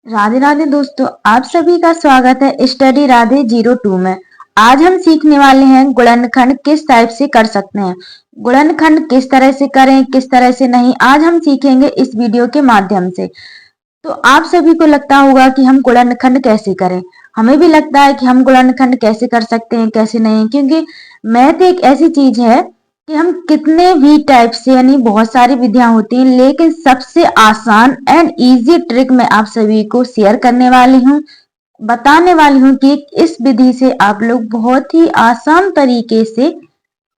राधे राधे दोस्तों, आप सभी का स्वागत है स्टडी राधे 02 में। आज हम सीखने वाले हैं गुणनखंड किस टाइप से कर सकते हैं। गुणनखंड किस तरह से करें, किस तरह से नहीं, आज हम सीखेंगे इस वीडियो के माध्यम से। तो आप सभी को लगता होगा कि हम गुणनखंड कैसे करें। हमें भी लगता है कि हम गुणनखंड कैसे कर सकते हैं, कैसे नहीं, क्योंकि मैथ एक ऐसी चीज है कि हम कितने भी टाइप से, यानी बहुत सारी विधियां होती हैं, लेकिन सबसे आसान एंड इजी ट्रिक मैं आप सभी को शेयर करने वाली हूँ, बताने वाली हूँ कि इस विधि से आप लोग बहुत ही आसान तरीके से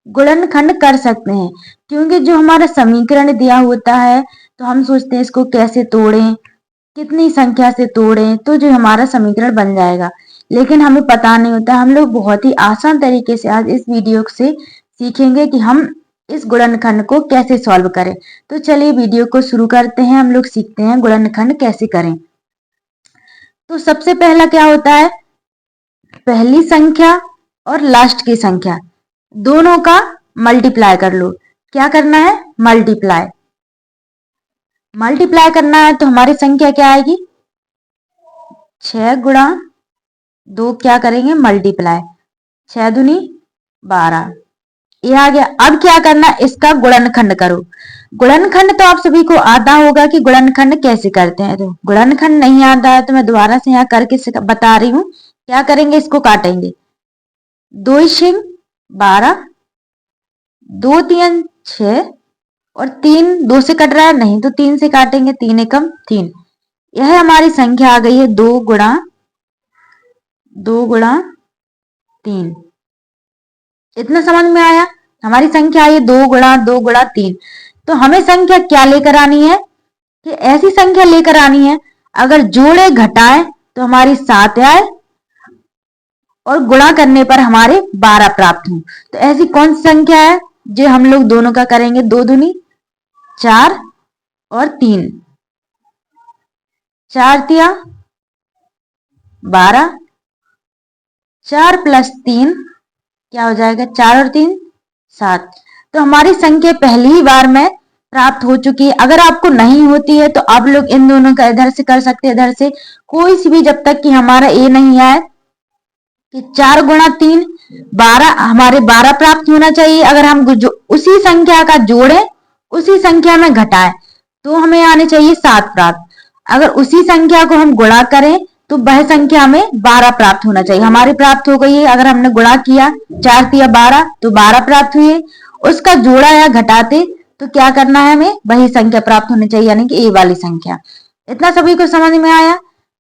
गुणनखंड कर सकते हैं। क्योंकि जो हमारा समीकरण दिया होता है तो हम सोचते हैं इसको कैसे तोड़ें, कितनी संख्या से तोड़ें तो जो हमारा समीकरण बन जाएगा, लेकिन हमें पता नहीं होता। हम लोग बहुत ही आसान तरीके से आज इस वीडियो से सीखेंगे कि हम इस गुणनखंड को कैसे सॉल्व करें। तो चलिए वीडियो को शुरू करते हैं, हम लोग सीखते हैं गुणनखंड कैसे करें। तो सबसे पहला क्या होता है, पहली संख्या और लास्ट की संख्या दोनों का मल्टीप्लाई कर लो। क्या करना है, मल्टीप्लाई। मल्टीप्लाई करना है तो हमारी संख्या क्या आएगी, 6 गुणा 2, क्या करेंगे मल्टीप्लाई, 6 दूनी 12, ये आ गया। अब क्या करना, इसका गुणनखंड करो। गुणनखंड तो आप सभी को आता होगा कि गुणनखंड कैसे करते हैं। तो गुणनखंड नहीं आता है तो मैं दोबारा से यहाँ करके बता रही हूँ। क्या करेंगे, इसको काटेंगे, 2 सिंह 12, 2 3 6 और 3 2 से कट रहा है नहीं तो 3 से काटेंगे, 3 एकम 3। यह हमारी संख्या आ गई है 2 गुणा 3। इतना समझ में आया। हमारी संख्या आई 2 गुणा तो हमें संख्या क्या लेकर आनी है, कि ऐसी संख्या लेकर आनी है अगर जोड़े घटाएं तो हमारी 7 आए और गुणा करने पर हमारे 12 प्राप्त हो। तो ऐसी कौन सी संख्या है जो हम लोग दोनों का करेंगे, 2 दूनी 4 और 3, 4 तिया 12, 4 + 3 क्या हो जाएगा, 4 और 3 7। तो हमारी संख्या पहली ही बार में प्राप्त हो चुकी है। अगर आपको नहीं होती है तो आप लोग इन दोनों का इधर से कर सकते हैं, इधर से कोई सी भी, जब तक कि हमारा ये नहीं आए कि 4 गुणा 3 12, हमारे 12 प्राप्त होना चाहिए। अगर हम उसी संख्या का जोड़ें, उसी संख्या में घटाएं तो हमें आने चाहिए 7 प्राप्त। अगर उसी संख्या को हम गुणा करें तो वह संख्या हमें 12 प्राप्त होना चाहिए। हमारी प्राप्त हो गई है। अगर हमने गुणा किया 4 तिया 12 तो 12 प्राप्त हुई है। उसका जोड़ा या घटाते तो क्या करना है, हमें वही संख्या प्राप्त होनी चाहिए, यानी कि ए वाली संख्या। इतना सभी को समझ में आया।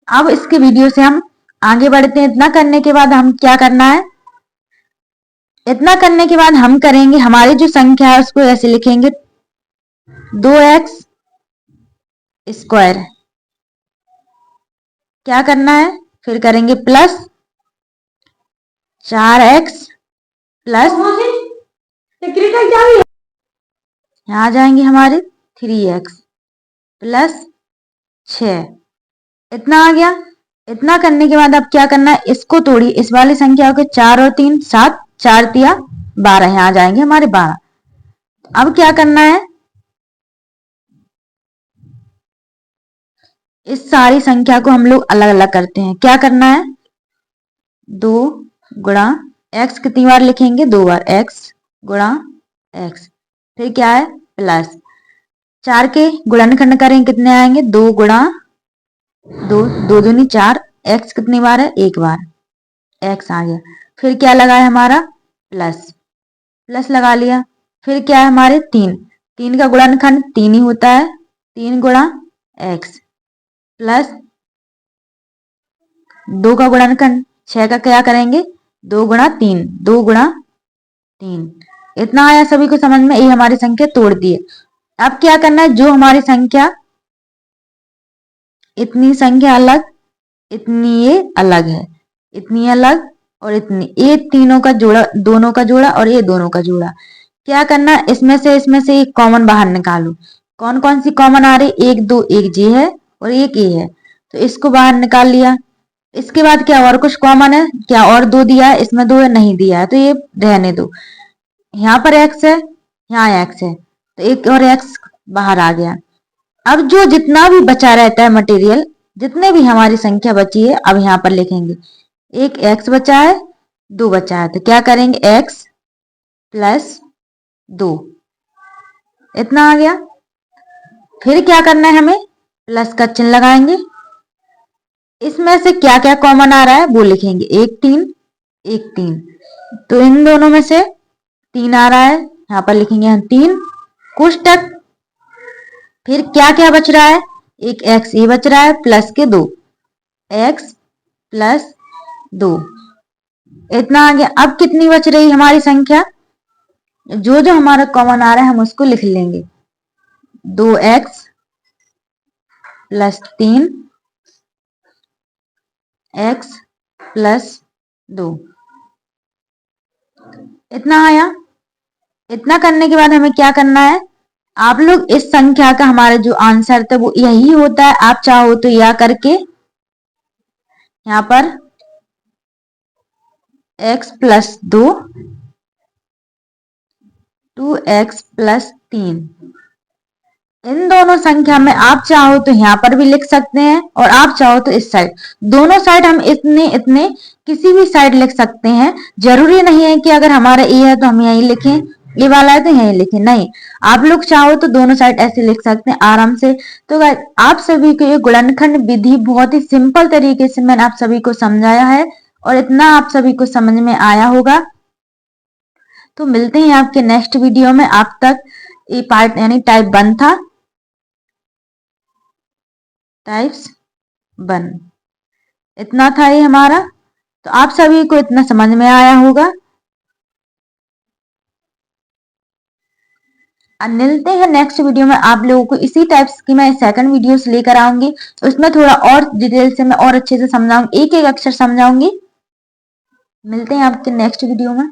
अब इसके वीडियो से हम आगे बढ़ते हैं। इतना करने के बाद हम क्या करना है, इतना करने के बाद हम करेंगे, हमारी जो संख्या है उसको ऐसे लिखेंगे 2x स्क्वायर। क्या करना है, फिर करेंगे प्लस 4x प्लस, यहाँ आ जाएंगे हमारे 3x प्लस 6। इतना आ गया। इतना करने के बाद अब क्या करना है, इसको तोड़िए, इस वाली संख्या को, 4 और 3 7, 4 तिया 12, यहाँ आ जाएंगे हमारे 12। अब क्या करना है, इस सारी संख्या को हम लोग अलग अलग करते हैं। क्या करना है, 2 गुणा x कितनी बार लिखेंगे, 2 बार, x गुणा x, फिर क्या है प्लस 4 के गुणनखंड करें कितने आएंगे, 2 गुणा 2, 2 दूनी 4, x कितनी बार है, 1 बार, x आ गया। फिर क्या लगा है हमारा, प्लस, प्लस लगा लिया। फिर क्या है हमारे 3, 3 का गुणनखंड 3 ही होता है, 3 गुणा x प्लस 2 का गुणनखंड 6 का क्या करेंगे, 2 गुणा 3, 2 गुणा 3। इतना आया सभी को समझ में, ये हमारी संख्या तोड़ दी है। अब क्या करना है, जो हमारी संख्या, इतनी संख्या अलग, इतनी ये अलग है, इतनी अलग और इतनी, ये तीनों का जोड़ा, दोनों का जोड़ा और ये दोनों का जोड़ा। क्या करना है, इसमें से एक कॉमन बाहर निकालो। कौन कौन सी कॉमन आ रही, 1 2, एक जी है और एक ये है, तो इसको बाहर निकाल लिया। इसके बाद क्या और कुछ कॉमन है क्या, और 2 दिया है, इसमें 2 नहीं दिया है तो ये रहने दो। यहाँ पर x है, यहाँ x है, तो एक और x बाहर आ गया। अब जो जितना भी बचा रहता है मटेरियल, जितने भी हमारी संख्या बची है अब यहाँ पर लिखेंगे। एक x बचा है, 2 बचा है, तो क्या करेंगे x प्लस 2, इतना आ गया। फिर क्या करना है हमें, प्लस का चिन्ह लगाएंगे। इसमें से क्या क्या कॉमन आ रहा है वो लिखेंगे, एक 3 एक 3, तो इन दोनों में से 3 आ रहा है, यहाँ पर लिखेंगे हम 3 कोष्टक। फिर क्या क्या बच रहा है, एक x ये बच रहा है प्लस के 2, x प्लस 2, इतना आ गया। अब कितनी बच रही हमारी संख्या, जो जो हमारा कॉमन आ रहा है हम उसको लिख लेंगे। 2x प्लस 3 x प्लस 2, इतना आया। इतना करने के बाद हमें क्या करना है, आप लोग इस संख्या का हमारा जो आंसर था वो यही होता है। आप चाहो तो यह करके यहाँ पर x प्लस 2 2x प्लस 3, इन दोनों संख्या में आप चाहो तो यहाँ पर भी लिख सकते हैं और आप चाहो तो इस साइड, दोनों साइड हम इतने इतने किसी भी साइड लिख सकते हैं। जरूरी नहीं है कि अगर हमारा ए है तो हम यहीं लिखें, ये वाला है तो यहीं लिखें, नहीं, आप लोग चाहो तो दोनों साइड ऐसे लिख सकते हैं आराम से। तो गाइस आप सभी को ये गुणनखंड विधि बहुत ही सिंपल तरीके से मैंने आप सभी को समझाया है और इतना आप सभी को समझ में आया होगा। तो मिलते हैं आपके नेक्स्ट वीडियो में। आप तक ये पार्ट यानी टाइप 1 था, टाइप्स 1 इतना था ये हमारा। तो आप सभी को इतना समझ में आया होगा। अब मिलते हैं नेक्स्ट वीडियो में। आप लोगों को इसी टाइप्स की मैं सेकंड वीडियोस लेकर आऊंगी, उसमें थोड़ा और डिटेल से मैं और अच्छे से समझाऊंगी, एक एक अक्षर समझाऊंगी। मिलते हैं आपके नेक्स्ट वीडियो में।